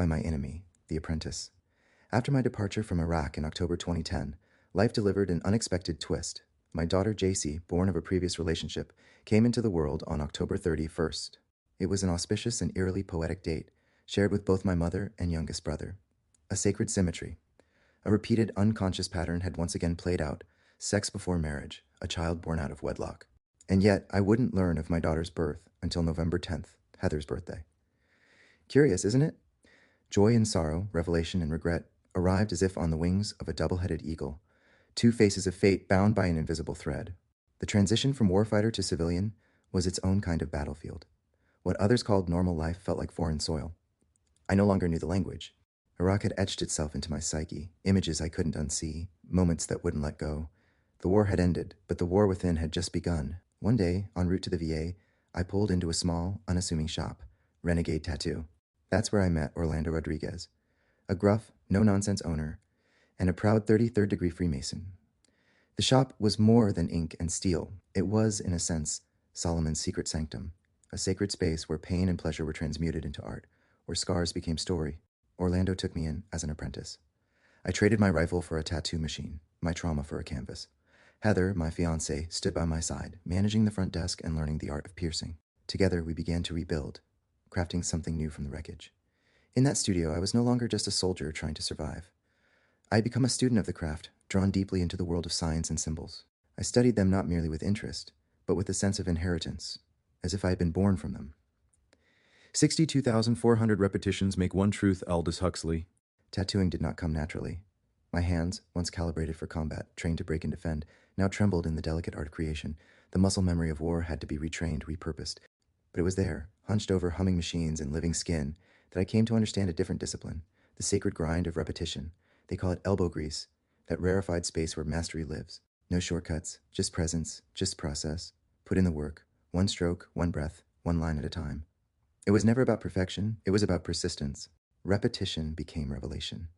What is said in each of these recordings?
by my enemy, the apprentice. After my departure from Iraq in October 2010, life delivered an unexpected twist. My daughter JC, born of a previous relationship, came into the world on October 31st. It was an auspicious and eerily poetic date, shared with both my mother and youngest brother. A sacred symmetry. A repeated unconscious pattern had once again played out: sex before marriage, a child born out of wedlock. And yet, I wouldn't learn of my daughter's birth until November 10th, Heather's birthday. Curious, isn't it? Joy and sorrow, revelation and regret arrived as if on the wings of a double-headed eagle, two faces of fate bound by an invisible thread. The transition from warfighter to civilian was its own kind of battlefield. What others called normal life felt like foreign soil. I no longer knew the language. Iraq had etched itself into my psyche, images I couldn't unsee, moments that wouldn't let go. The war had ended, but the war within had just begun. One day, en route to the VA, I pulled into a small, unassuming shop, Renegade Tattoo. That's where I met Orlando Rodriguez, a gruff, no-nonsense owner, and a proud 33rd-degree Freemason. The shop was more than ink and steel. It was, in a sense, Solomon's secret sanctum, a sacred space where pain and pleasure were transmuted into art, where scars became story. Orlando took me in as an apprentice. I traded my rifle for a tattoo machine, my trauma for a canvas. Heather, my fiancée, stood by my side, managing the front desk and learning the art of piercing. Together, we began to rebuild, crafting something new from the wreckage. In that studio, I was no longer just a soldier trying to survive. I had become a student of the craft, drawn deeply into the world of science and symbols. I studied them not merely with interest, but with a sense of inheritance, as if I had been born from them. 62,400 repetitions make one truth, Aldous Huxley. Tattooing did not come naturally. My hands, once calibrated for combat, trained to break and defend, now trembled in the delicate art of creation. The muscle memory of war had to be retrained, repurposed. But it was there, hunched over humming machines and living skin, that I came to understand a different discipline, the sacred grind of repetition. They call it elbow grease, that rarefied space where mastery lives. No shortcuts, just presence, just process. Put in the work, one stroke, one breath, one line at a time. It was never about perfection, it was about persistence. Repetition became revelation.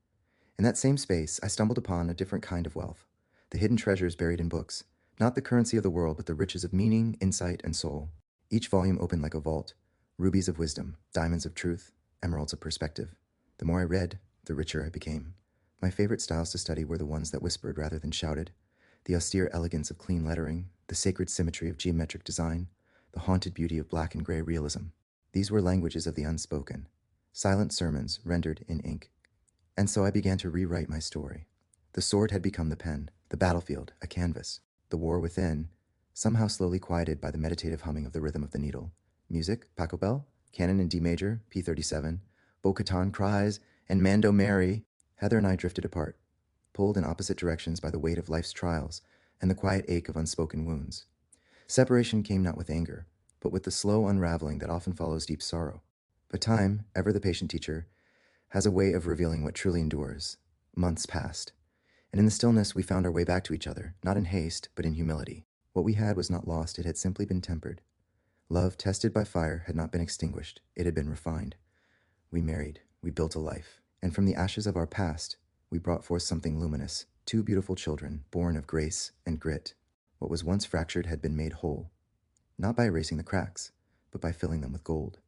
In that same space, I stumbled upon a different kind of wealth, the hidden treasures buried in books, not the currency of the world, but the riches of meaning, insight, and soul. Each volume opened like a vault, rubies of wisdom, diamonds of truth, emeralds of perspective. The more I read, the richer I became. My favorite styles to study were the ones that whispered rather than shouted, the austere elegance of clean lettering, the sacred symmetry of geometric design, the haunted beauty of black and gray realism. These were languages of the unspoken, silent sermons rendered in ink. And so I began to rewrite my story. The sword had become the pen, the battlefield, a canvas. The war within, somehow slowly quieted by the meditative humming of the rhythm of the needle. Music, Pachelbel, Canon in D major, P37, Bo-Katan cries, and Mando Mary. Heather and I drifted apart, pulled in opposite directions by the weight of life's trials and the quiet ache of unspoken wounds. Separation came not with anger, but with the slow unraveling that often follows deep sorrow. But time, ever the patient teacher, has a way of revealing what truly endures. Months passed, and in the stillness we found our way back to each other, not in haste, but in humility. What we had was not lost, it had simply been tempered. Love, tested by fire, had not been extinguished, it had been refined. We married, we built a life, and from the ashes of our past, we brought forth something luminous, two beautiful children, born of grace and grit. What was once fractured had been made whole, not by erasing the cracks, but by filling them with gold.